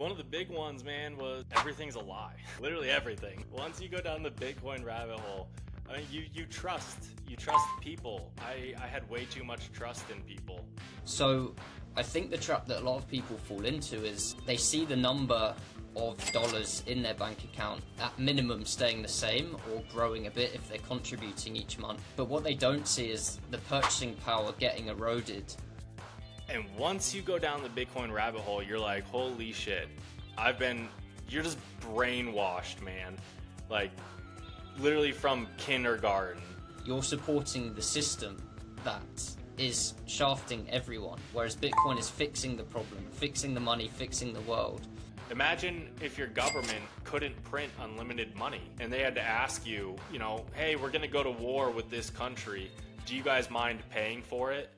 One of the big ones, man, was everything's a lie. Literally everything. Once you go down the Bitcoin rabbit hole, I mean, you trust people. I had way too much trust in people. So I think the trap that a lot of people fall into is they see the number of dollars in their bank account at minimum staying the same or growing a bit if they're contributing each month. But what they don't see is the purchasing power getting eroded. And once you go down the Bitcoin rabbit hole, you're like, holy shit. You're just brainwashed, man. Like, literally from kindergarten. You're supporting the system that is shafting everyone, whereas Bitcoin is fixing the problem, fixing the money, fixing the world. Imagine if your government couldn't print unlimited money and they had to ask you, hey, we're going to go to war with this country. Do you guys mind paying for it?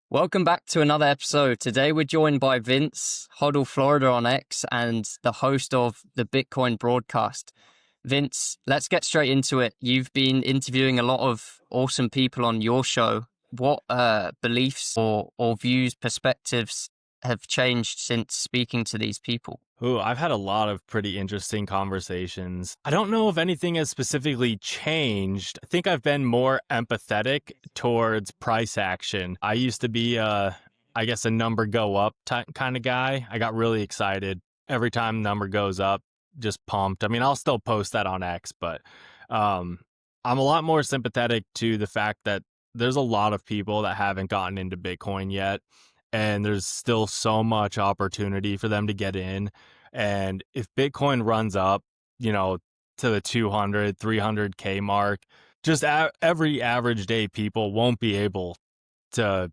Welcome back to another episode. Today we're joined by Vince, HODL Florida on X, and the host of the Bitcoin broadcast. Vince, let's get straight into it. You've been interviewing a lot of awesome people on your show. What beliefs or views, perspectives have changed since speaking to these people? Ooh, I've had a lot of pretty interesting conversations. I don't know if anything has specifically changed. I think I've been more empathetic towards price action. I used to be, a number go up kind of guy. I got really excited every time number goes up, just pumped. I mean, I'll still post that on X, but I'm a lot more sympathetic to the fact that there's a lot of people that haven't gotten into Bitcoin yet. And there's still so much opportunity for them to get in. And if Bitcoin runs up, to the 200, 300K mark, just every average day people won't be able to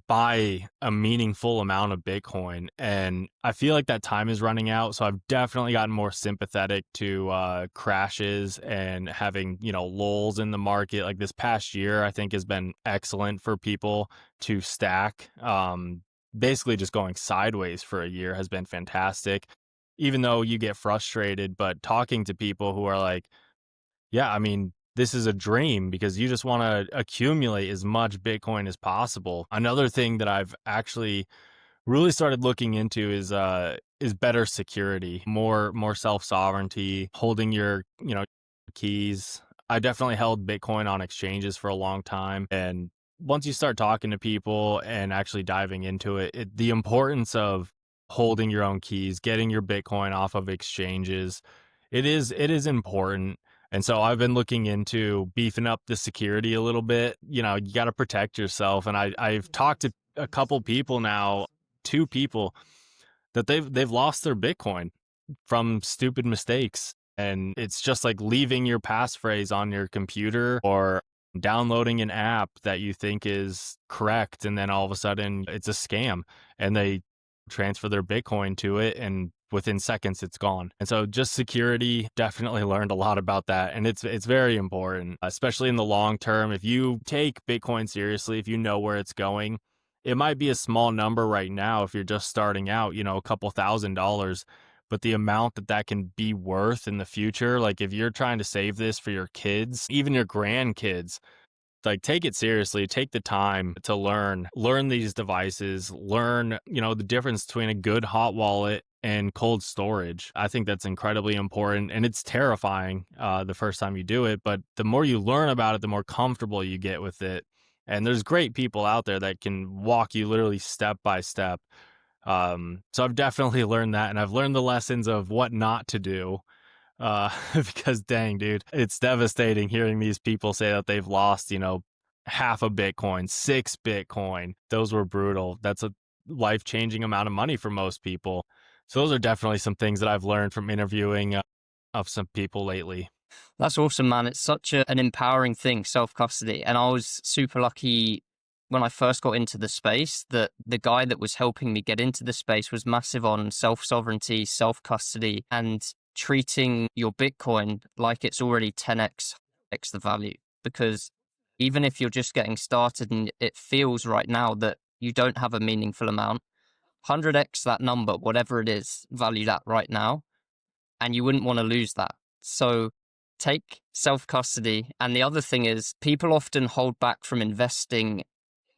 buy a meaningful amount of Bitcoin. And I feel like that time is running out. So I've definitely gotten more sympathetic to crashes and having, lulls in the market. Like this past year, I think has been excellent for people to stack. Basically just going sideways for a year has been fantastic, even though you get frustrated. But talking to people who are like, yeah, I mean, this is a dream because you just want to accumulate as much Bitcoin as possible. Another thing that I've actually really started looking into is better security, more self-sovereignty, holding your, keys. I definitely held Bitcoin on exchanges for a long time, and once you start talking to people and actually diving into it, the importance of holding your own keys, getting your Bitcoin off of exchanges, it is important. And so I've been looking into beefing up the security a little bit. You got to protect yourself. And I've talked to a couple people now, 2 people, that they've lost their Bitcoin from stupid mistakes. And it's just like leaving your passphrase on your computer or downloading an app that you think is correct, and then all of a sudden it's a scam and they transfer their Bitcoin to it, and within seconds it's gone. And so just security, definitely learned a lot about that, and it's very important, especially in the long term. If you take Bitcoin seriously, if you know where it's going, it might be a small number right now if you're just starting out, a couple $1,000s, but the amount that can be worth in the future, like if you're trying to save this for your kids, even your grandkids, like take it seriously, take the time to learn these devices, learn, the difference between a good hot wallet and cold storage. I think that's incredibly important, and it's terrifying the first time you do it, but the more you learn about it, the more comfortable you get with it. And there's great people out there that can walk you literally step by step. So I've definitely learned that, and I've learned the lessons of what not to do, because dang, dude, it's devastating hearing these people say that they've lost, half a Bitcoin, 6 Bitcoin. Those were brutal. That's a life-changing amount of money for most people. So those are definitely some things that I've learned from interviewing of some people lately. That's awesome, man. It's such an empowering thing, self-custody. And I was super lucky when I first got into the space that the guy that was helping me get into the space was massive on self-sovereignty, self-custody, and treating your Bitcoin like it's already 10x the value. Because even if you're just getting started and it feels right now that you don't have a meaningful amount, 100x that number, whatever it is, valued at right now, and you wouldn't want to lose that. So take self-custody. And the other thing is people often hold back from investing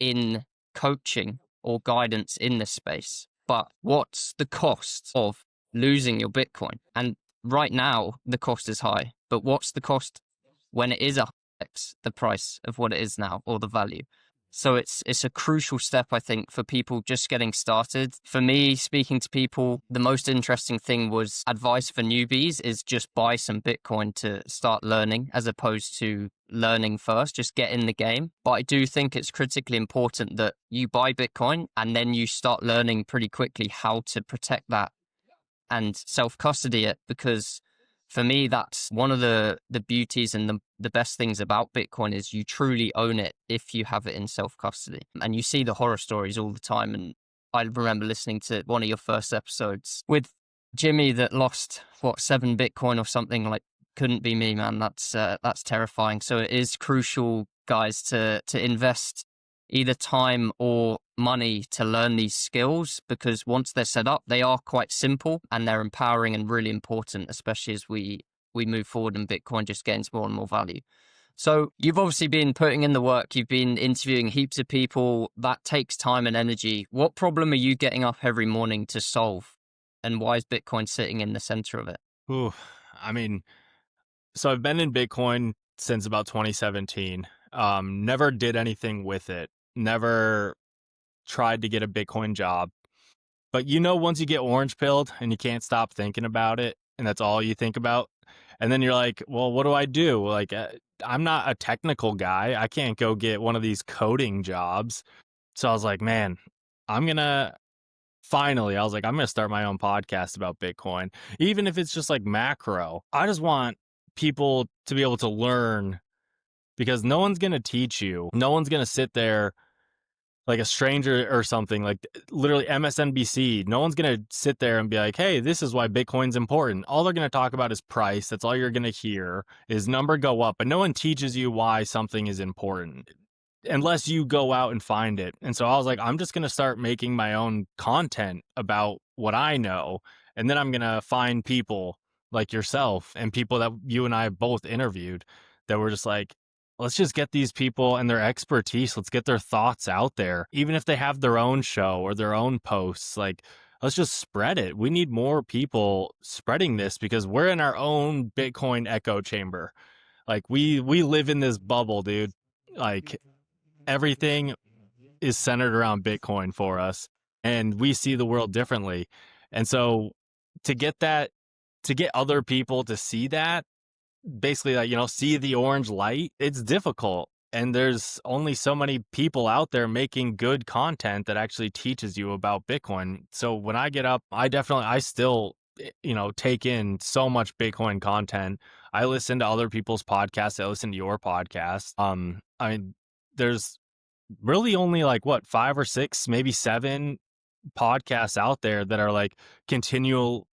in coaching or guidance in this space. But what's the cost of losing your Bitcoin? And right now, the cost is high. But what's the cost when it is a X, the price of what it is now, or the value? So it's a crucial step, I think, for people just getting started. For me, speaking to people, the most interesting thing was advice for newbies is just buy some Bitcoin to start learning, as opposed to learning first, just get in the game. But I do think it's critically important that you buy Bitcoin and then you start learning pretty quickly how to protect that and self-custody it, because for me, that's one of the beauties and the best things about Bitcoin is you truly own it if you have it in self-custody. And you see the horror stories all the time. And I remember listening to one of your first episodes with Jimmy that lost, 7 Bitcoin or something. Like, couldn't be me, man. That's terrifying. So it is crucial, guys, to invest either time or money to learn these skills, because once they're set up, they are quite simple and they're empowering and really important, especially as we move forward and Bitcoin just gains more and more value. So you've obviously been putting in the work. You've been interviewing heaps of people. That takes time and energy. What problem are you getting up every morning to solve? And why is Bitcoin sitting in the center of it? Ooh, I mean, so I've been in Bitcoin since about 2017. Never did anything with it. Never tried to get a Bitcoin job. But once you get orange pilled and you can't stop thinking about it, and that's all you think about, and then you're like, well, what do I do? Like, I'm not a technical guy. I can't go get one of these coding jobs. So I was like, man, I'm going to start my own podcast about Bitcoin, even if it's just like macro. I just want people to be able to learn, because no one's going to teach you. No one's going to sit there like a stranger or something, like literally MSNBC. No one's going to sit there and be like, hey, this is why Bitcoin's important. All they're going to talk about is price. That's all you're going to hear is number go up. But no one teaches you why something is important unless you go out and find it. And so I was like, I'm just going to start making my own content about what I know. And then I'm going to find people like yourself and people that you and I have both interviewed that were just like, let's just get these people and their expertise. Let's get their thoughts out there. Even if they have their own show or their own posts, like, let's just spread it. We need more people spreading this because we're in our own Bitcoin echo chamber. Like, we live in this bubble, dude. Like, everything is centered around Bitcoin for us, and we see the world differently. And so to get other people to see that, basically, like, see the orange light, it's difficult. And there's only so many people out there making good content that actually teaches you about Bitcoin. So when I get up, I still, take in so much Bitcoin content. I listen to other people's podcasts. I listen to your podcast. I mean, there's really only like 5 or 6, maybe 7 podcasts out there that are like continuing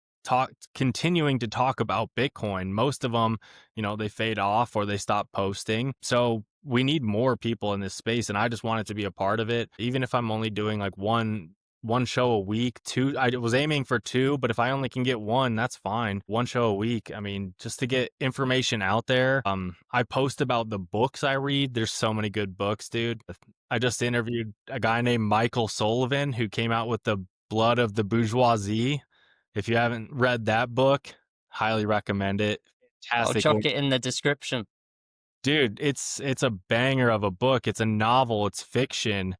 to talk about Bitcoin. Most of them, they fade off or they stop posting. So we need more people in this space, and I just wanted to be a part of it. Even if I'm only doing like one show a week, 2, I was aiming for 2, but if I only can get 1, that's fine. 1 show a week. I mean, just to get information out there. I post about the books I read. There's so many good books, dude. I just interviewed a guy named Michael Sullivan who came out with The Blood of the Bourgeoisie. If you haven't read that book, highly recommend it. I'll Fantastic. chuck it in the description. Dude, it's a banger of a book. It's a novel, it's fiction,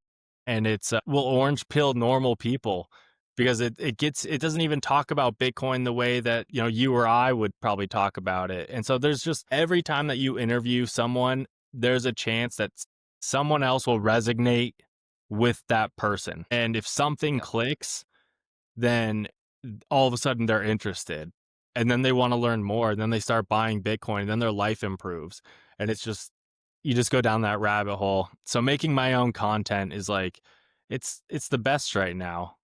and it's will orange pill normal people, because it doesn't even talk about Bitcoin the way that you or I would probably talk about it. And so there's just, every time that you interview someone, there's a chance that someone else will resonate with that person. And if something clicks, then all of a sudden they're interested, and then they want to learn more, and then they start buying Bitcoin, and then their life improves. And it's just, you just go down that rabbit hole. So making my own content is like, it's the best right now.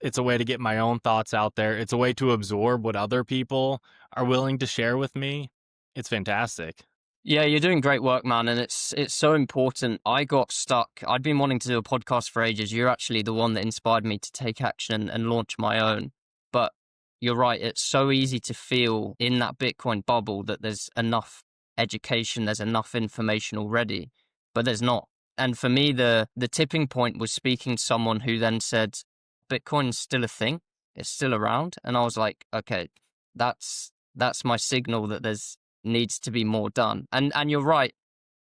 It's a way to get my own thoughts out there. It's a way to absorb what other people are willing to share with me. It's fantastic. Yeah, you're doing great work, man. And it's so important. I got stuck. I'd been wanting to do a podcast for ages. You're actually the one that inspired me to take action and launch my own. But you're right. It's so easy to feel in that Bitcoin bubble that there's enough education, there's enough information already, but there's not. And for me, the tipping point was speaking to someone who then said, Bitcoin's still a thing. It's still around. And I was like, okay, that's my signal that there's needs to be more done. And you're right.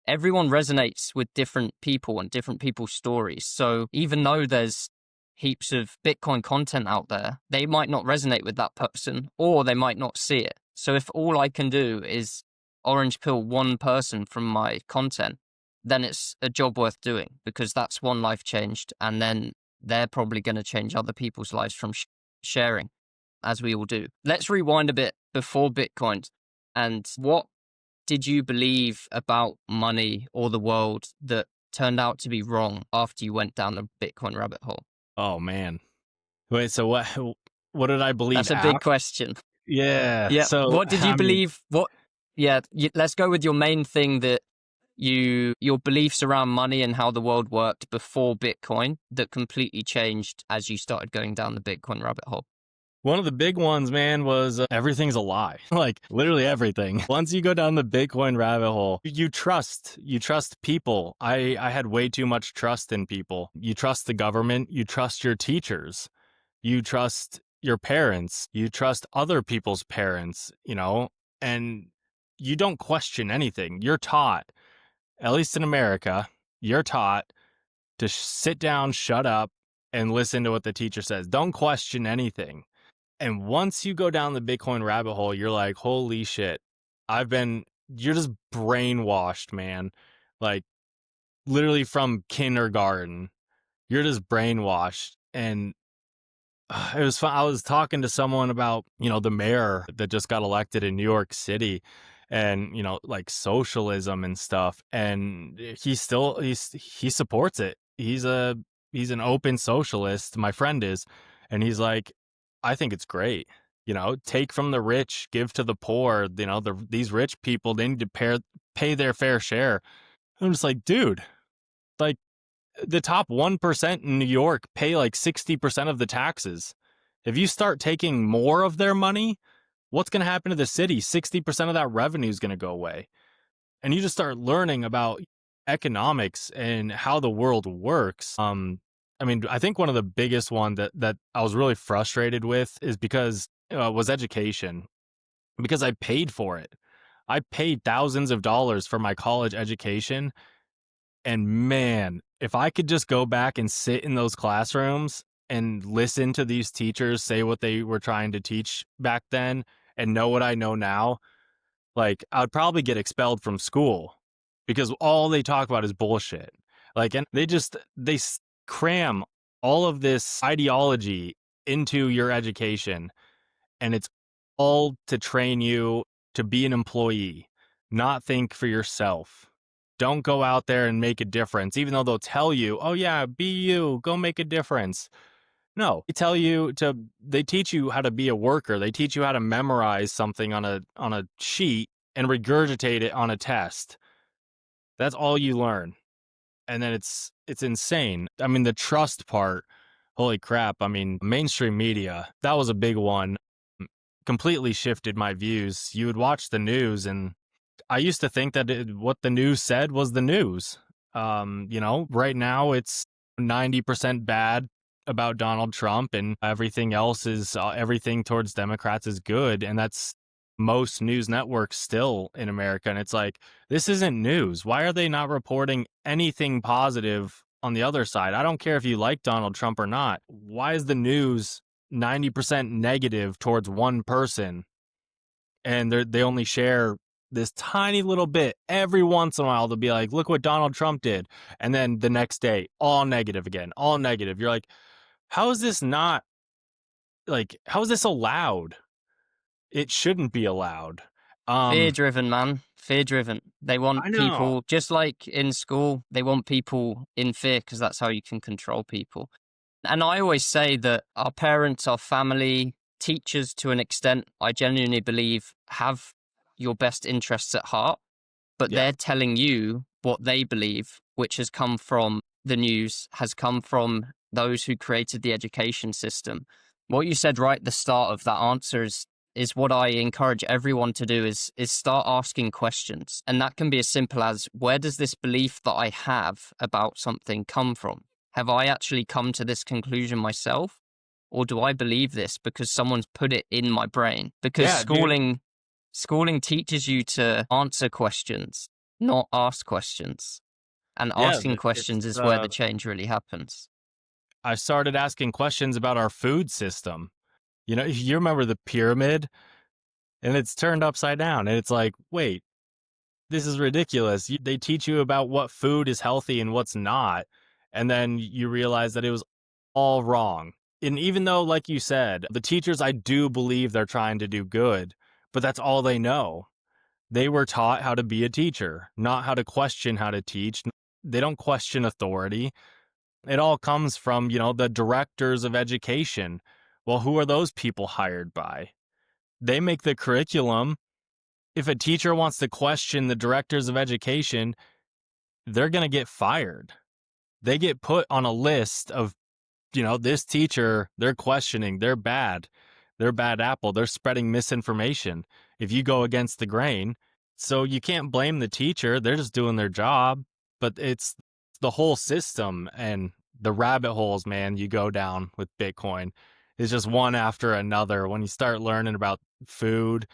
Everyone resonates with different people and different people's stories. So even though there's heaps of Bitcoin content out there, they might not resonate with that person, or they might not see it. So if all I can do is orange pill one person from my content, then it's a job worth doing, because that's one life changed. And then they're probably going to change other people's lives from sharing, as we all do. Let's rewind a bit before Bitcoin. And what did you believe about money or the world that turned out to be wrong after you went down the Bitcoin rabbit hole? Oh man. Wait, so what did I believe That's a big question. Yeah. Yeah. So What did you believe? Let's go with your main thing, that your beliefs around money and how the world worked before Bitcoin that completely changed as you started going down the Bitcoin rabbit hole. one of the big ones, man, was everything's a lie. Like literally everything. Once you go down the Bitcoin rabbit hole, you trust people. I had way too much trust in people. You trust the government, you trust your teachers, you trust your parents, you trust other people's parents, and you don't question anything. You're taught, at least in America, you're taught to sit down, shut up, and listen to what the teacher says. Don't question anything. And once you go down the Bitcoin rabbit hole, you're like, holy shit, you're just brainwashed, man. Like literally from kindergarten, you're just brainwashed. And it was fun. I was talking to someone about, the mayor that just got elected in New York City and, like socialism and stuff. And he supports it. He's an open socialist. My friend is. And he's like, I think it's great. Take from the rich, give to the poor. These rich people, they need to pay their fair share. I'm just like, dude, like the top 1% in New York pay like 60% of the taxes. If you start taking more of their money, what's going to happen to the city? 60% of that revenue is going to go away. And you just start learning about economics and how the world works. I think one of the biggest one that I was really frustrated with is because was education, because I paid for it. I paid thousands of dollars for my college education. And man, if I could just go back and sit in those classrooms and listen to these teachers say what they were trying to teach back then and know what I know now, like I'd probably get expelled from school because all they talk about is bullshit. Like, and they cram all of this ideology into your education, and it's all to train you to be an employee, not think for yourself. Don't go out there and make a difference, even though they'll tell you, oh yeah, be you, go make a difference. No, they teach you how to be a worker. They teach you how to memorize something on a sheet and regurgitate it on a test. That's all you learn. And then it's insane. I mean, the trust part, holy crap. I mean, mainstream media, that was a big one. Completely shifted my views. You would watch the news, and I used to think that what the news said was the news. Right now it's 90% bad about Donald Trump, and everything else is everything towards Democrats is good. And that's most news networks still in America. And it's like, this isn't news. Why are they not reporting anything positive on the other side? I don't care if you like Donald Trump or not. Why is the news 90% negative towards one person? And they only share this tiny little bit every once in a while. They'll be like, look what Donald Trump did. And then the next day, all negative again, all negative. You're like, how is this allowed? It shouldn't be allowed. Fear-driven, man. Fear-driven. They want I know. people, just like in school, they want people in fear because that's how you can control people. And I always say that our parents, our family, teachers to an extent, I genuinely believe have your best interests at heart, but Yeah. they're telling you what they believe, which has come from the news, has come from those who created the education system. What you said right at the start of that answer is what I encourage everyone to do is start asking questions. And that can be as simple as, where does this belief that I have about something come from? Have I actually come to this conclusion myself? Or do I believe this because someone's put it in my brain? Because Yeah, dude. schooling teaches you to answer questions, not ask questions. And Yeah, asking questions is where the change really happens. I started asking questions about our food system. You know, you remember the pyramid, and it's turned upside down, and it's like, wait, this is ridiculous. They teach you about what food is healthy and what's not, and then you realize that it was all wrong. And even though, like you said, the teachers, I do believe they're trying to do good, but that's all they know. They were taught how to be a teacher, not how to question how to teach. They don't question authority. It all comes from, the directors of education. Well, who are those people hired by? They make the curriculum. If a teacher wants to question the directors of education, they're going to get fired. They get put on a list of, this teacher, they're questioning, they're bad. They're bad apple. They're spreading misinformation if you go against the grain. So you can't blame the teacher. They're just doing their job. But it's the whole system and the rabbit holes, man, you go down with Bitcoin is just one after another. When you start learning about food,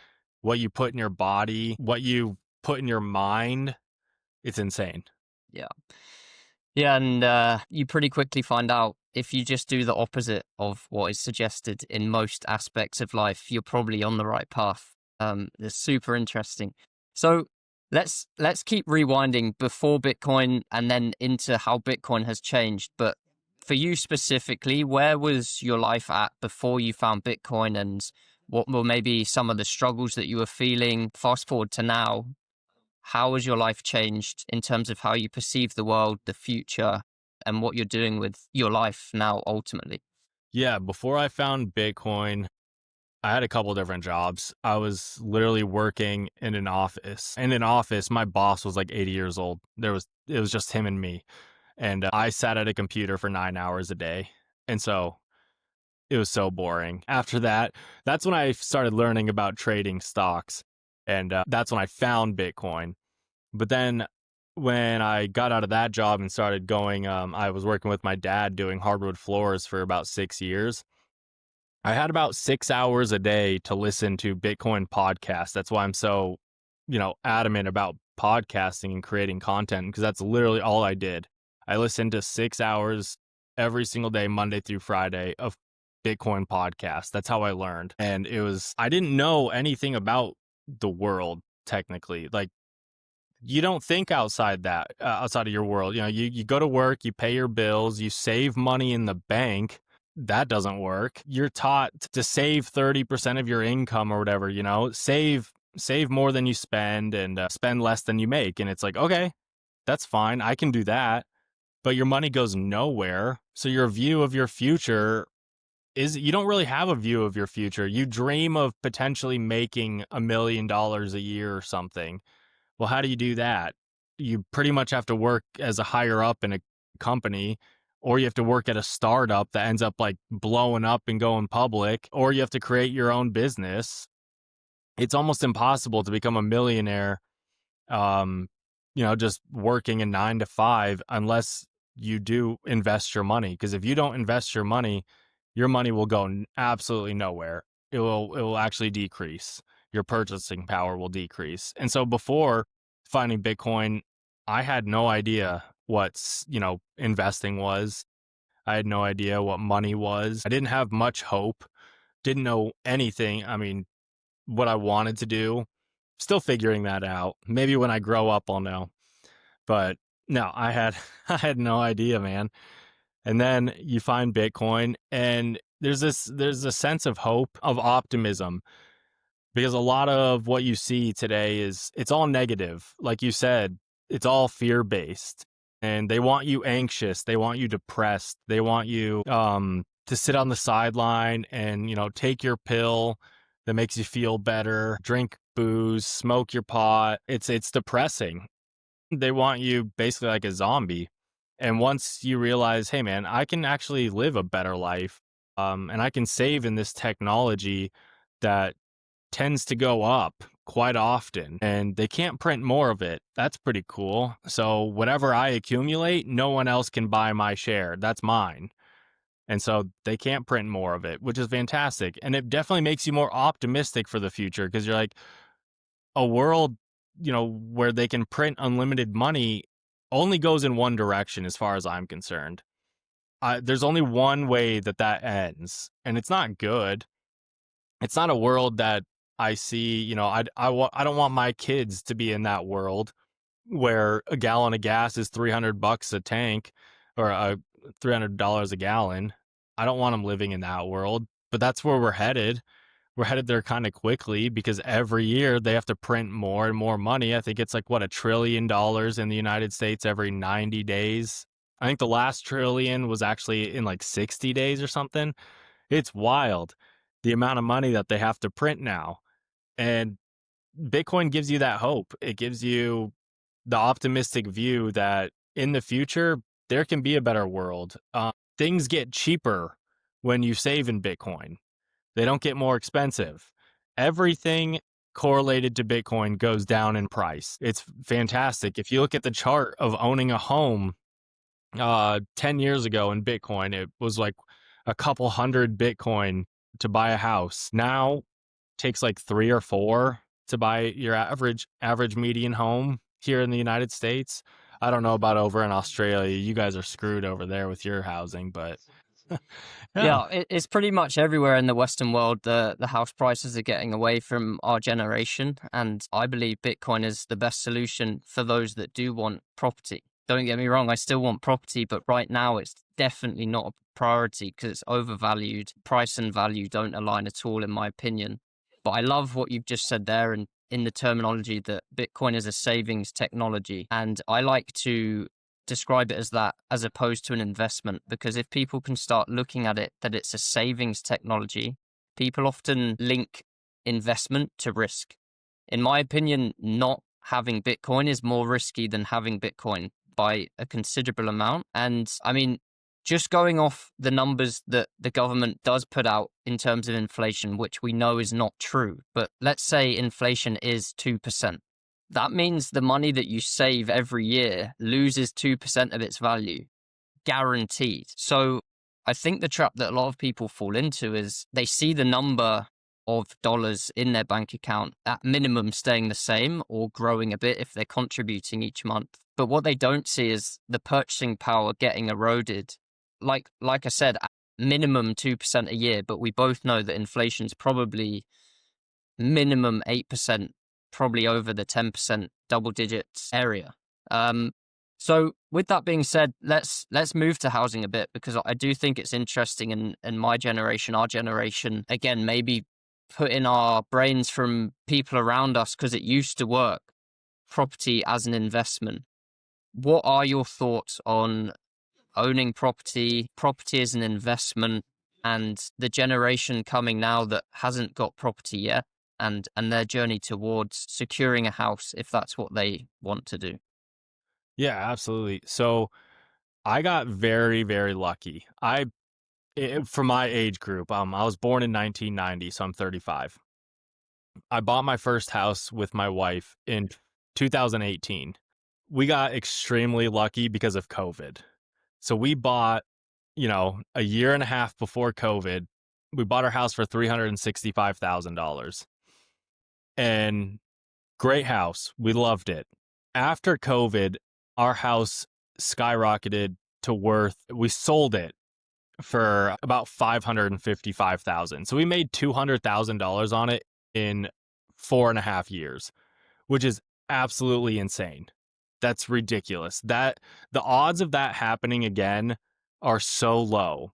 what you put in your body, what you put in your mind, it's insane. Yeah. Yeah, and you pretty quickly find out if you just do the opposite of what is suggested in most aspects of life, you're probably on the right path. It's super interesting. So let's keep rewinding before Bitcoin and then into how Bitcoin has changed. But for you specifically, where was your life at before you found Bitcoin, and what were maybe some of the struggles that you were feeling? Fast forward to now. How has your life changed in terms of how you perceive the world, the future, and what you're doing with your life now ultimately? Yeah, before I found Bitcoin, I had a couple different jobs. I was literally working in an office. In an office, my boss was like 80 years old. It was just him and me. And I sat at a computer for 9 hours a day. And so it was so boring. After that, that's when I started learning about trading stocks. And that's when I found Bitcoin. But then when I got out of that job and started going, I was working with my dad doing hardwood floors for about 6 years. I had about 6 hours a day to listen to Bitcoin podcasts. That's why I'm so, adamant about podcasting and creating content, because that's literally all I did. I listened to 6 hours every single day, Monday through Friday, of Bitcoin podcasts. That's how I learned. And I didn't know anything about the world technically. Like, you don't think outside of your world. You go to work, you pay your bills, you save money in the bank. That doesn't work. You're taught to save 30% of your income or whatever, save more than you spend and spend less than you make. And it's like, okay, that's fine. I can do that. But your money goes nowhere. So your view of your future you don't really have a view of your future. You dream of potentially making $1 million a year or something. Well, how do you do that? You pretty much have to work as a higher up in a company, or you have to work at a startup that ends up like blowing up and going public, or you have to create your own business. It's almost impossible to become a millionaire, um, just working a 9 to 5, unless you do invest your money. Because if you don't invest your money will go absolutely nowhere. It will actually decrease. Your purchasing power will decrease. And so before finding Bitcoin, I had no idea what, investing was. I had no idea what money was. I didn't have much hope, didn't know anything. I mean, what I wanted to do, still figuring that out. Maybe when I grow up, I'll know. But no, I had no idea, man. And then you find Bitcoin, and there's a sense of hope, of optimism, because a lot of what you see today it's all negative. Like you said, it's all fear-based, and they want you anxious, they want you depressed, they want you to sit on the sideline and, take your pill that makes you feel better, drink booze, smoke your pot. It's depressing. They want you basically like a zombie. And once you realize, hey man, I can actually live a better life, and I can save in this technology that tends to go up quite often, and they can't print more of it. That's pretty cool. So whatever I accumulate, no one else can buy my share. That's mine. And so they can't print more of it, which is fantastic. And it definitely makes you more optimistic for the future because you're like, a world, where they can print unlimited money only goes in one direction as far as I'm concerned. There's only one way that ends, and it's not good. It's not a world that I see. I don't want my kids to be in that world where a gallon of gas is $300 a tank, or $300 a gallon. I don't want them living in that world, but that's where we're headed. We're headed there kind of quickly because every year they have to print more and more money. I think it's like what, $1 trillion in the United States every 90 days. I think the last trillion was actually in like 60 days or something. It's wild the amount of money that they have to print now. And Bitcoin gives you that hope. It gives you the optimistic view that in the future, there can be a better world. Things get cheaper when you save in Bitcoin. They don't get more expensive. Everything correlated to Bitcoin goes down in price. It's fantastic. If you look at the chart of owning a home 10 years ago in Bitcoin, it was like a couple hundred Bitcoin to buy a house. Now takes like 3 or 4 to buy your average median home here in the United States. I don't know about over in Australia. You guys are screwed over there with your housing, but yeah. Yeah, it's pretty much everywhere in the Western world. The house prices are getting away from our generation, and I believe Bitcoin is the best solution for those that do want property. Don't get me wrong, I still want property, but right now it's definitely not a priority because it's overvalued. Price and value don't align at all, in my opinion. But I love what you've just said there, and in the terminology that Bitcoin is a savings technology, and I like to describe it as that as opposed to an investment, because if people can start looking at it that it's a savings technology, people often link investment to risk. In my opinion, not having Bitcoin is more risky than having Bitcoin by a considerable amount. And I mean, just going off the numbers that the government does put out in terms of inflation, which we know is not true, but let's say inflation is 2%. That means the money that you save every year loses 2% of its value, guaranteed. So I think the trap that a lot of people fall into is they see the number of dollars in their bank account at minimum staying the same or growing a bit if they're contributing each month. But what they don't see is the purchasing power getting eroded. Like I said, at minimum 2% a year, but we both know that inflation's probably minimum 8%, probably over the 10% double digits area. So with that being said, let's move to housing a bit, because I do think it's interesting in my generation, our generation, again, maybe put in our brains from people around us because it used to work, property as an investment. What are your thoughts on owning property as an investment, and the generation coming now that hasn't got property yet, and their journey towards securing a house if that's what they want to do? Yeah, absolutely. So I got very, very lucky. For my age group, I was born in 1990, so I'm 35. I bought my first house with my wife in 2018. We got extremely lucky because of COVID. So we bought, a year and a half before COVID, we bought our house for $365,000. And great house. We loved it. After COVID, our house skyrocketed to we sold it for about $555,000. So we made $200,000 on it in 4.5 years, which is absolutely insane. That's ridiculous. The odds of that happening again are so low.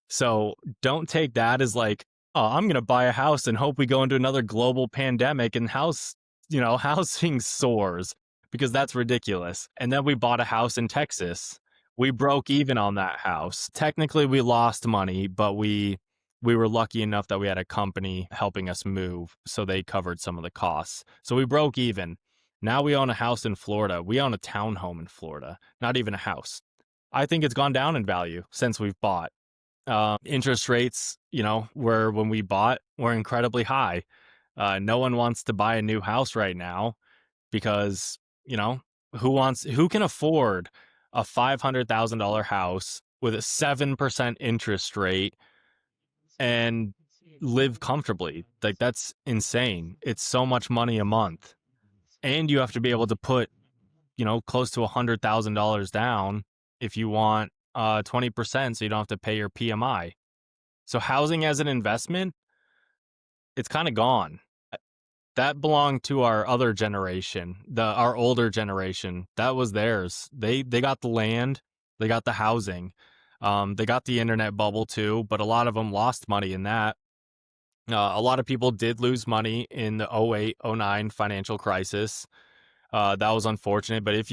So don't take that as like, oh, I'm going to buy a house and hope we go into another global pandemic and housing soars, because that's ridiculous. And then we bought a house in Texas. We broke even on that house. Technically, we lost money, but we were lucky enough that we had a company helping us move, so they covered some of the costs. So we broke even. Now we own a house in Florida. We own a townhome in Florida, not even a house. I think it's gone down in value since we've bought. Interest rates, were when we bought were incredibly high. No one wants to buy a new house right now because, you know, who can afford a $500,000 house with a 7% interest rate and live comfortably? Like, that's insane. It's so much money a month. And you have to be able to put, close to $100,000 down if you want 20%, so you don't have to pay your PMI. So housing as an investment, it's kind of gone. That belonged to our other generation, our older generation. That was theirs. They got the land, they got the housing, they got the internet bubble too. But a lot of them lost money in that. A lot of people did lose money in the 08, 09 financial crisis. That was unfortunate. But if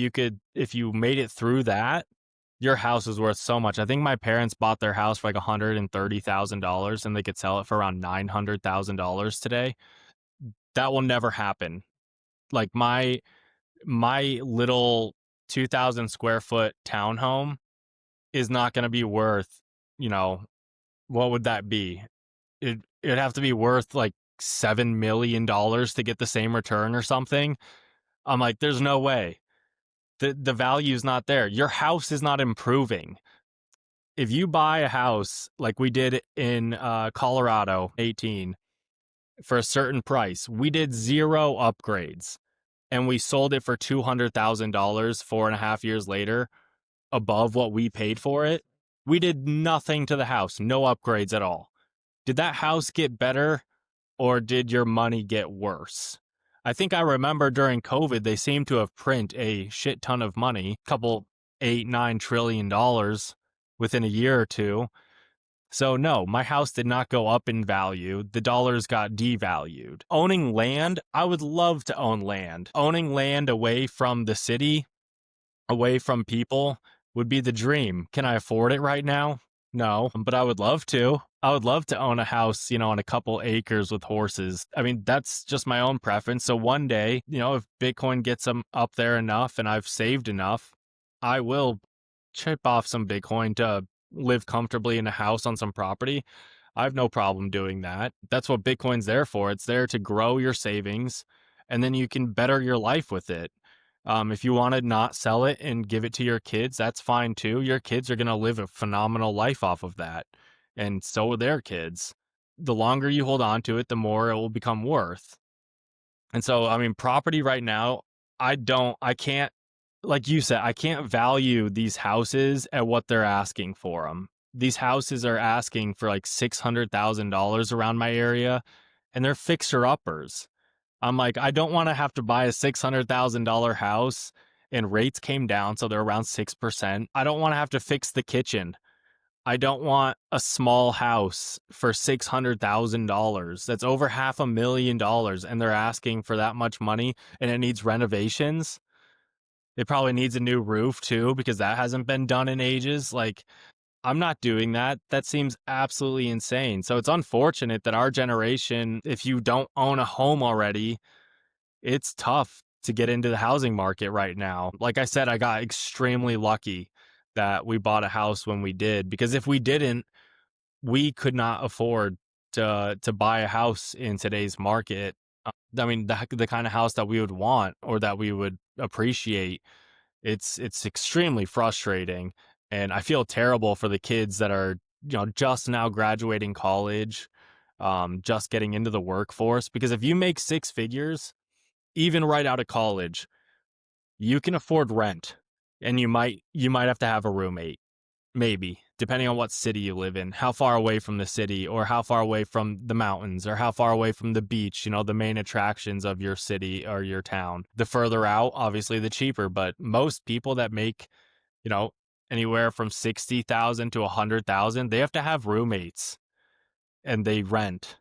you made it through that, your house is worth so much. I think my parents bought their house for like $130,000 and they could sell it for around $900,000 today. That will never happen. Like my little 2,000 square foot townhome is not going to be worth, what would that be? It'd have to be worth like $7 million to get the same return or something. I'm like, there's no way. The value is not there. Your house is not improving. If you buy a house like we did in Colorado 18 for a certain price, we did 0 upgrades and we sold it for $200,000 4.5 years later, above what we paid for it. We did nothing to the house, no upgrades at all. Did that house get better or did your money get worse? I think I remember during COVID, they seemed to have print a shit ton of money, couple 8-9 trillion dollars within a year or two. So no, my house did not go up in value. The dollars got devalued. Owning land, I would love to own land. Owning land away from the city, away from people, would be the dream. Can I afford it right now? No, but I would love to. I would love to own a house, on a couple acres with horses. I mean, that's just my own preference. So one day, if Bitcoin gets up there enough and I've saved enough, I will chip off some Bitcoin to live comfortably in a house on some property. I have no problem doing that. That's what Bitcoin's there for. It's there to grow your savings and then you can better your life with it. If you want to not sell it and give it to your kids, that's fine too. Your kids are going to live a phenomenal life off of that. And so are their kids. The longer you hold on to it, the more it will become worth. And so, I mean, property right now, I can't, like you said, I can't value these houses at what they're asking for them. These houses are asking for like $600,000 around my area, and they're fixer uppers. I'm like, I don't want to have to buy a $600,000 house and rates came down, so they're around 6%. I don't want to have to fix the kitchen. I don't want a small house for $600,000. That's over $500,000, and they're asking for that much money, and it needs renovations. It probably needs a new roof too, because that hasn't been done in ages. Like, I'm not doing that. That seems absolutely insane. So it's unfortunate that our generation, if you don't own a home already, it's tough to get into the housing market right now. Like I said, I got extremely lucky that we bought a house when we did, because if we didn't, we could not afford to buy a house in today's market. I mean, the kind of house that we would want or that we would appreciate. It's extremely frustrating, and I feel terrible for the kids that are just now graduating college, just getting into the workforce. Because if you make 6 figures, even right out of college, you can afford rent, and you might have to have a roommate, maybe, depending on what city you live in, how far away from the city, or how far away from the mountains, or how far away from the beach, the main attractions of your city or your town. The further out, obviously, the cheaper. But most people that make, anywhere from 60,000 to 100,000, they have to have roommates and they rent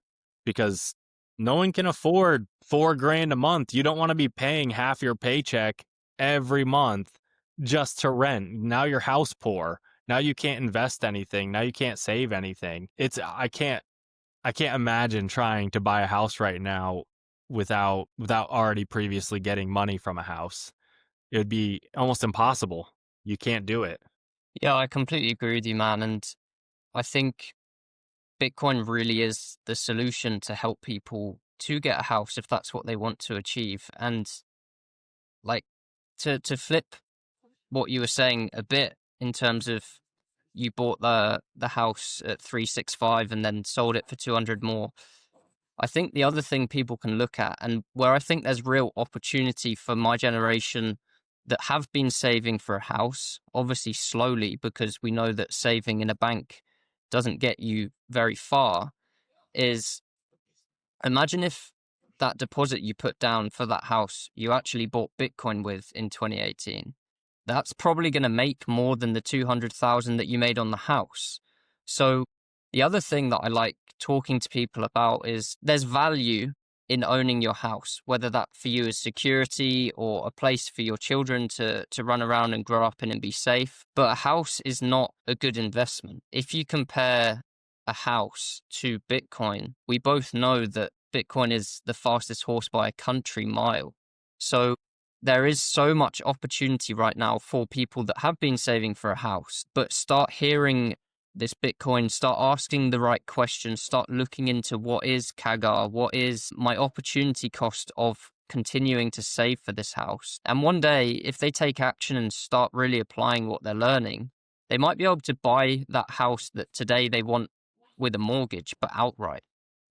because no one can afford $4,000 a month. You don't want to be paying half your paycheck every month just to rent. Now you're house poor. Now you can't invest anything. Now you can't save anything. I can't imagine trying to buy a house right now without already previously getting money from a house. It would be almost impossible. You can't do it. Yeah, I completely agree with you, man. And I think Bitcoin really is the solution to help people to get a house if that's what they want to achieve. And like to flip what you were saying a bit in terms of you bought the house at 365 and then sold it for 200 more. I think the other thing people can look at, and where I think there's real opportunity for my generation that have been saving for a house, obviously slowly, because we know that saving in a bank doesn't get you very far, is imagine if that deposit you put down for that house you actually bought Bitcoin with in 2018. That's probably going to make more than the 200,000 that you made on the house. So the other thing that I like talking to people about is there's value in owning your house, whether that for you is security or a place for your children to run around and grow up in and be safe. But a house is not a good investment. If you compare a house to Bitcoin, we both know that Bitcoin is the fastest horse by a country mile. So there is so much opportunity right now for people that have been saving for a house, but start hearing this Bitcoin, start asking the right questions, start looking into what is CAGR, what is my opportunity cost of continuing to save for this house. And one day, if they take action and start really applying what they're learning, they might be able to buy that house that today they want with a mortgage, but outright.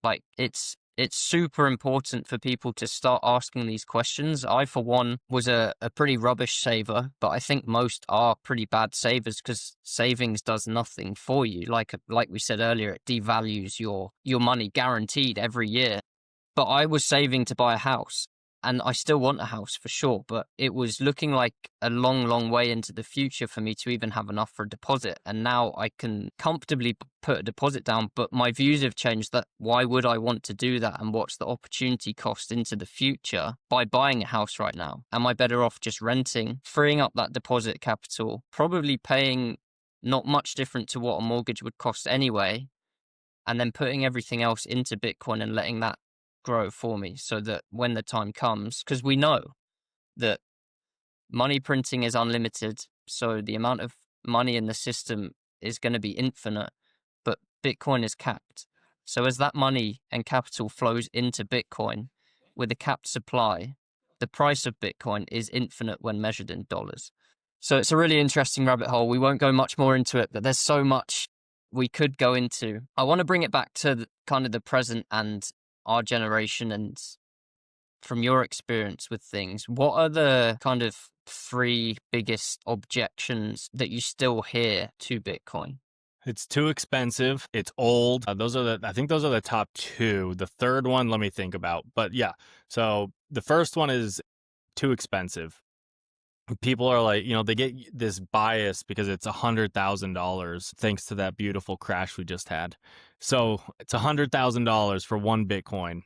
Like it's super important for people to start asking these questions. I, for one, was a pretty rubbish saver, but I think most are pretty bad savers because savings does nothing for you. Like we said earlier, it devalues your money guaranteed every year. But I was saving to buy a house, and I still want a house for sure, but it was looking like a long, long way into the future for me to even have enough for a deposit. And now I can comfortably put a deposit down, but my views have changed that why would I want to do that? And what's the opportunity cost into the future by buying a house right now? Am I better off just renting, freeing up that deposit capital, probably paying not much different to what a mortgage would cost anyway, and then putting everything else into Bitcoin and letting that grow for me so that when the time comes, because we know that money printing is unlimited, so the amount of money in the system is going to be infinite, but Bitcoin is capped. So as that money and capital flows into Bitcoin with a capped supply, the price of Bitcoin is infinite when measured in dollars. So it's a really interesting rabbit hole. We won't go much more into it, but there's so much we could go into. I want to bring it back to kind of the present and our generation, and from your experience with things, what are the kind of 3 biggest objections that you still hear to Bitcoin? It's too expensive. It's old. I think those are the top 2. The third one, let me think about. But yeah, so the first one is too expensive. People are like, they get this bias because it's $100,000 thanks to that beautiful crash we just had. So it's $100,000 for one Bitcoin.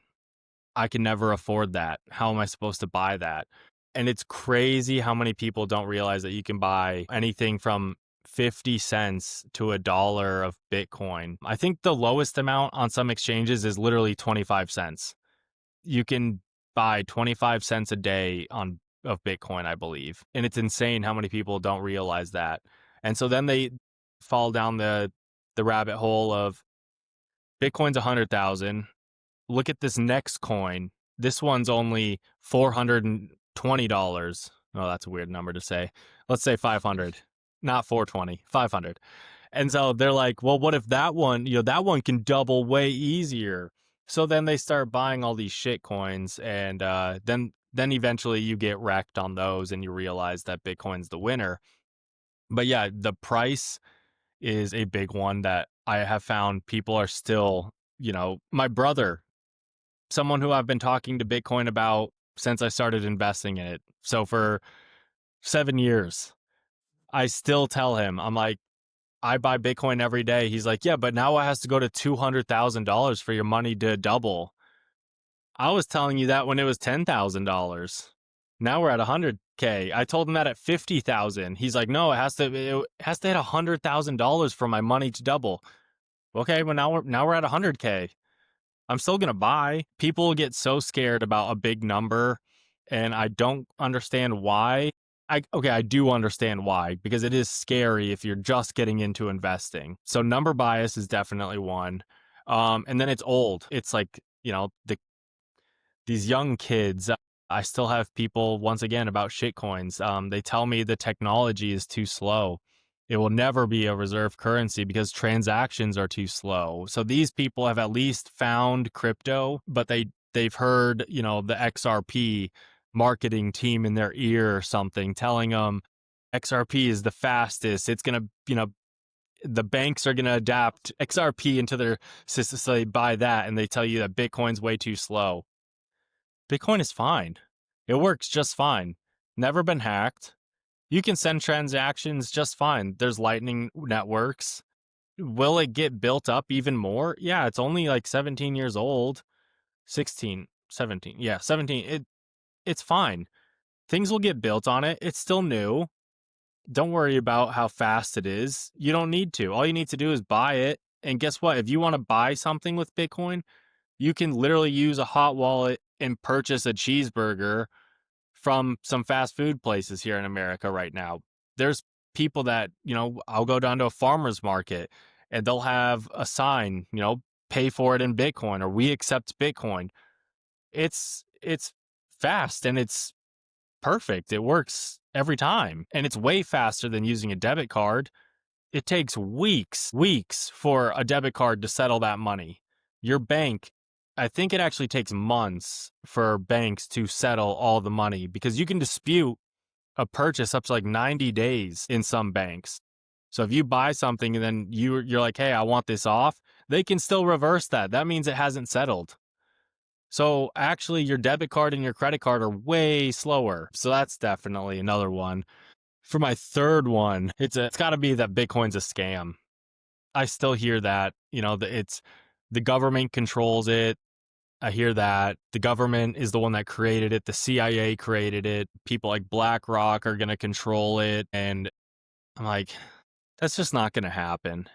I can never afford that. How am I supposed to buy that? And it's crazy how many people don't realize that you can buy anything from 50 cents to $1 of Bitcoin. I think the lowest amount on some exchanges is literally 25 cents. You can buy 25 cents a day of Bitcoin, I believe. And it's insane how many people don't realize that. And so then they fall down the rabbit hole of Bitcoin's 100,000. Look at this next coin. This one's only $420. Oh, that's a weird number to say. Let's say 500. Not 420, 500. And so they're like, well, what if that one, that one can double way easier? So then they start buying all these shit coins, and then eventually you get wrecked on those and you realize that Bitcoin's the winner. But yeah, the price is a big one that I have found people are still, my brother, someone who I've been talking to Bitcoin about since I started investing in it. So for 7 years, I still tell him, I'm like, I buy Bitcoin every day. He's like, yeah, but now it has to go to $200,000 for your money to double. I was telling you that when it was $10,000. Now we're at 100K. I told him that at 50,000. He's like, no, it has to hit $100,000 for my money to double. Okay, well now we're at 100K. I'm still gonna buy. People get so scared about a big number, and I don't understand why. I do understand why, because it is scary if you're just getting into investing. So number bias is definitely one. And then it's old. It's like, these young kids. I still have people, once again, about shitcoins. They tell me the technology is too slow. It will never be a reserve currency because transactions are too slow. So these people have at least found crypto, but they've heard, the XRP marketing team in their ear or something telling them XRP is the fastest. It's going to, the banks are going to adapt XRP into their system. So they buy that and they tell you that Bitcoin's way too slow. Bitcoin is fine. It works just fine. Never been hacked. You can send transactions just fine. There's Lightning networks. Will it get built up even more? Yeah, it's only like 17 years old. 16, 17. Yeah, 17. It's fine. Things will get built on it. It's still new. Don't worry about how fast it is. You don't need to. All you need to do is buy it. And guess what? If you want to buy something with Bitcoin, you can literally use a hot wallet and purchase a cheeseburger from some fast food places here in America right now. There's people that, I'll go down to a farmer's market and they'll have a sign, pay for it in Bitcoin or we accept Bitcoin. It's fast and it's perfect. It works every time. And it's way faster than using a debit card. It takes weeks for a debit card to settle that money. Your bank, I think it actually takes months for banks to settle all the money because you can dispute a purchase up to like 90 days in some banks. So if you buy something and then you're like, hey, I want this off, they can still reverse that. That means it hasn't settled. So actually your debit card and your credit card are way slower. So that's definitely another one. For my third one, it's got to be that Bitcoin's a scam. I still hear that, it's the government controls it. I hear that the government is the one that created it. The CIA created it. People like BlackRock are going to control it. And I'm like, that's just not going to happen.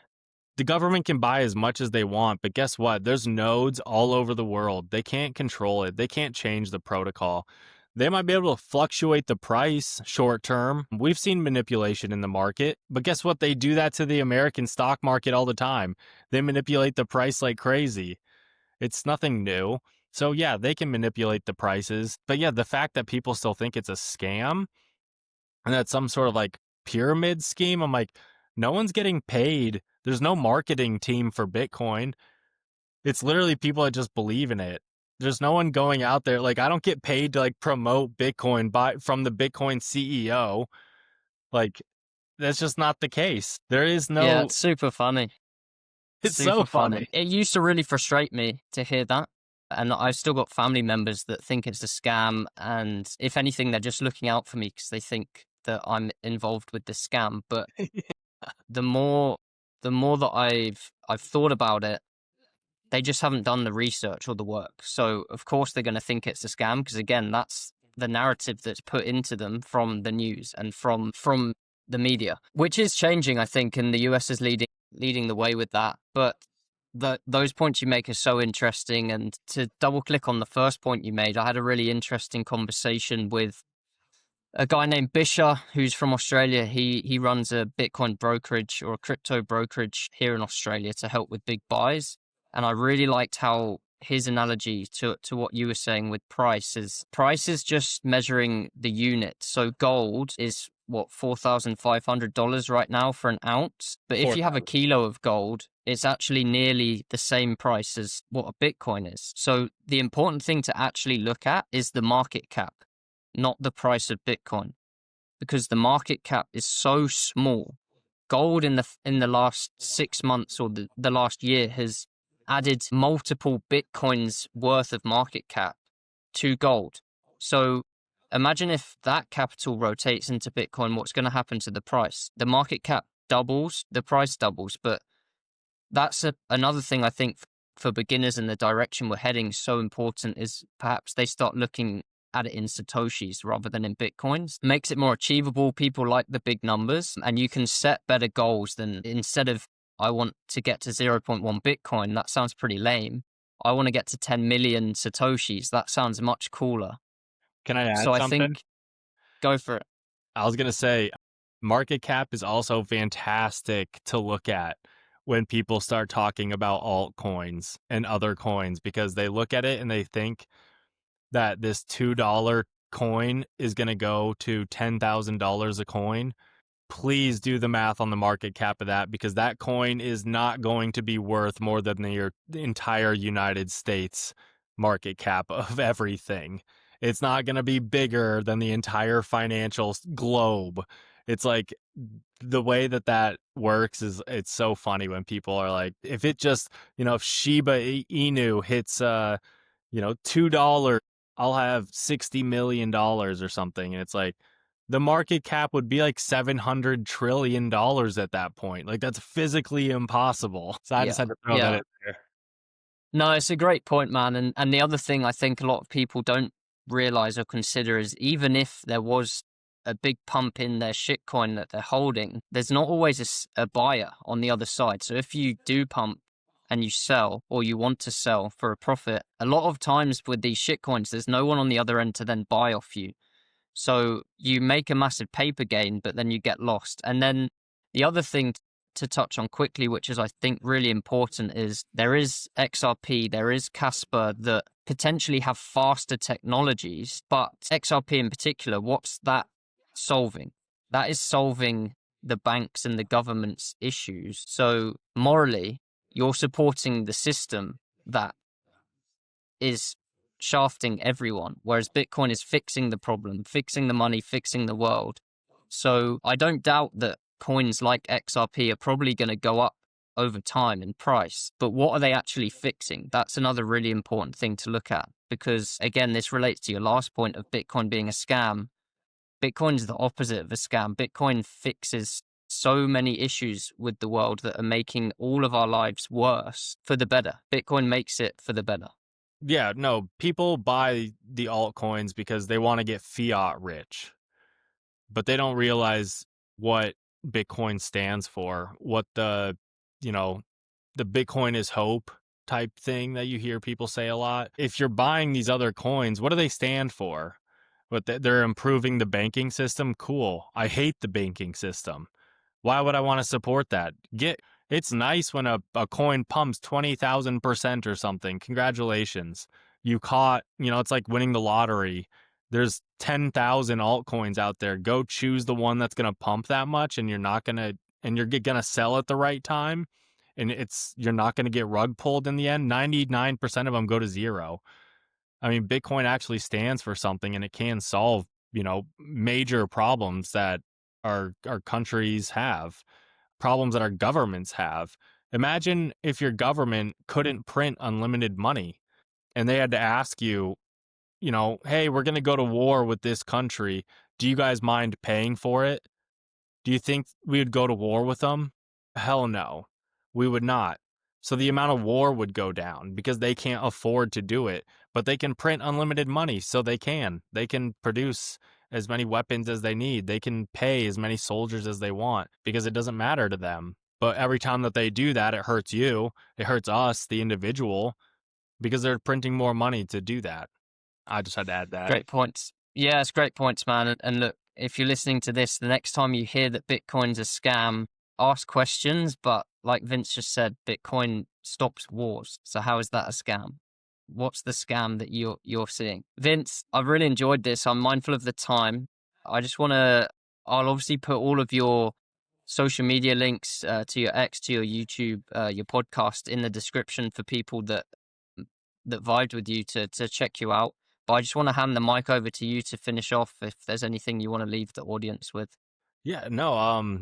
The government can buy as much as they want, but guess what? There's nodes all over the world. They can't control it. They can't change the protocol. They might be able to fluctuate the price short term. We've seen manipulation in the market, but guess what? They do that to the American stock market all the time. They manipulate the price like crazy. It's nothing new. So yeah, they can manipulate the prices. But yeah, the fact that people still think it's a scam and that's some sort of like pyramid scheme, I'm like, no one's getting paid. There's no marketing team for Bitcoin. It's literally people that just believe in it. There's no one going out there. Like, I don't get paid to like promote Bitcoin from the Bitcoin CEO. Like, that's just not the case. There is Yeah, no, it's super funny. it's so Super funny. It used to really frustrate me to hear that. And I've still got family members that think it's a scam. And if anything, they're just looking out for me because they think that I'm involved with the scam. But the more that I've thought about it, they just haven't done the research or the work. So of course they're going to think it's a scam because again, that's the narrative that's put into them from the news and from the media, which is changing, I think, and the US is leading the way with that. But those points you make are so interesting. And to double click on the first point you made, I had a really interesting conversation with a guy named Bisha, who's from Australia. He runs a Bitcoin brokerage or a crypto brokerage here in Australia to help with big buys. And I really liked how his analogy to what you were saying with price is just measuring the unit. So gold is what, $4,500 right now for an ounce. But if you have a kilo of gold, it's actually nearly the same price as what a Bitcoin is. So the important thing to actually look at is the market cap, not the price of Bitcoin, because the market cap is so small. Gold in the last 6 months or the last year has added multiple Bitcoins worth of market cap to gold. So imagine if that capital rotates into Bitcoin, what's going to happen to the price? The market cap doubles, the price doubles. But that's another thing I think for beginners in the direction we're heading so important is perhaps they start looking at it in Satoshis rather than in Bitcoins. Makes it more achievable. People like the big numbers and you can set better goals than instead of I want to get to 0.1 Bitcoin. That sounds pretty lame. I want to get to 10 million Satoshis. That sounds much cooler. Can I add So I something? think go for it. I was gonna say, market cap is also fantastic to look at when people start talking about altcoins and other coins because they look at it and they think that this $2 coin is gonna go to $10,000 a coin. Please do the math on the market cap of that because that coin is not going to be worth more than the entire United States market cap of everything. It's not going to be bigger than the entire financial globe. It's like the way that that works is it's so funny when people are like, if it just, if Shiba Inu hits, $2, I'll have $60 million or something. And it's like, the market cap would be like $700 trillion at that point. Like that's physically impossible. So I just Yeah. had to throw that Yeah. in there. No, it's a great point, man. And the other thing I think a lot of people don't realize or consider is even if there was a big pump in their shitcoin that they're holding, there's not always a buyer on the other side. So if you do pump and you sell or you want to sell for a profit, a lot of times with these shitcoins, there's no one on the other end to then buy off you. So you make a massive paper gain, but then you get lost. And then the other thing to touch on quickly, which is I think really important, is there is XRP, there is Casper that potentially have faster technologies, but XRP in particular, what's that solving? That is solving the banks and the government's issues. So morally, you're supporting the system that is shafting everyone, whereas Bitcoin is fixing the problem, fixing the money, fixing the world. So I don't doubt that coins like XRP are probably going to go up over time in price. But what are they actually fixing? That's another really important thing to look at because, again, this relates to your last point of Bitcoin being a scam. Bitcoin is the opposite of a scam. Bitcoin fixes so many issues with the world that are making all of our lives worse for the better. Bitcoin makes it for the better. Yeah, no, people buy the altcoins because they want to get fiat rich, but they don't realize what Bitcoin stands for, what the Bitcoin is hope type thing that you hear people say a lot. If you're buying these other coins, what do they stand for? But they're improving the banking system. Cool. I hate the banking system. Why would I want to support that? It's nice when a coin pumps 20,000% or something. Congratulations. You caught, it's like winning the lottery. There's 10,000 altcoins out there. Go choose the one that's going to pump that much and you're going to sell at the right time and you're not going to get rug pulled in the end. 99% of them go to zero. I mean, Bitcoin actually stands for something and it can solve, major problems that our countries have, problems that our governments have. Imagine if your government couldn't print unlimited money and they had to ask you, hey, we're going to go to war with this country. Do you guys mind paying for it? Do you think we would go to war with them? Hell no, we would not. So the amount of war would go down because they can't afford to do it, but they can print unlimited money. So they can produce as many weapons as they need. They can pay as many soldiers as they want because it doesn't matter to them. But every time that they do that, it hurts you. It hurts us, the individual, because they're printing more money to do that. I just had to add that. Great points. Yeah, it's great points, man. And look, if you're listening to this, the next time you hear that Bitcoin's a scam, ask questions. But like Vince just said, Bitcoin stops wars. So how is that a scam? What's the scam that you're seeing? Vince, I've really enjoyed this. I'm mindful of the time. I'll obviously put all of your social media links to your X, to your YouTube, your podcast in the description for people that vibed with you to check you out. But I just want to hand the mic over to you to finish off if there's anything you want to leave the audience with. Yeah, no,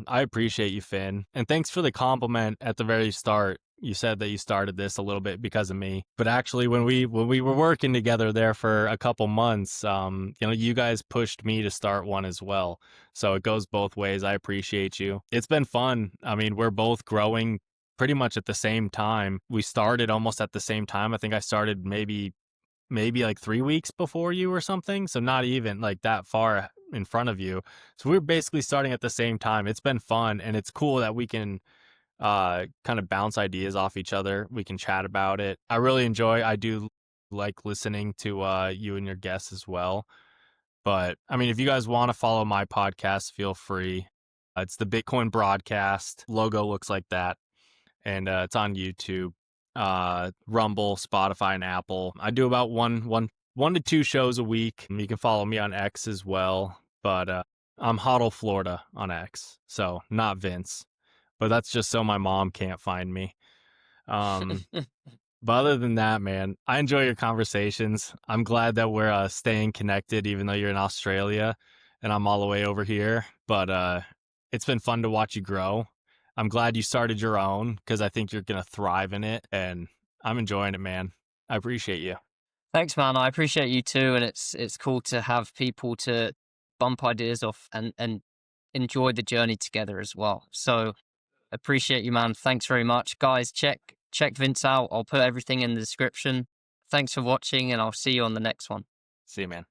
I appreciate you, Finn. And thanks for the compliment at the very start. You said that you started this a little bit because of me. But actually when we were working together there for a couple months, you guys pushed me to start one as well. So it goes both ways. I appreciate you. It's been fun. I mean, we're both growing pretty much at the same time. We started almost at the same time. I think I started maybe like 3 weeks before you or something. So not even like that far in front of you. So we're basically starting at the same time. It's been fun and it's cool that we can kind of bounce ideas off each other. We can chat about it. I do like listening to you and your guests as well. But I mean, if you guys want to follow my podcast, feel free. It's the Bitcoin Broadcast. Logo looks like that. And it's on YouTube, Rumble, Spotify, and Apple. I do about one to two shows a week. You can follow me on X as well. But I'm HODL Florida on X. So not Vince. But that's just so my mom can't find me. But other than that, man, I enjoy your conversations. I'm glad that we're staying connected, even though you're in Australia and I'm all the way over here. But it's been fun to watch you grow. I'm glad you started your own because I think you're going to thrive in it. And I'm enjoying it, man. I appreciate you. Thanks, man. I appreciate you too. And it's cool to have people to bump ideas off and enjoy the journey together as well. So appreciate you, man. Thanks very much. Guys, check Vince out. I'll put everything in the description. Thanks for watching, and I'll see you on the next one. See you, man.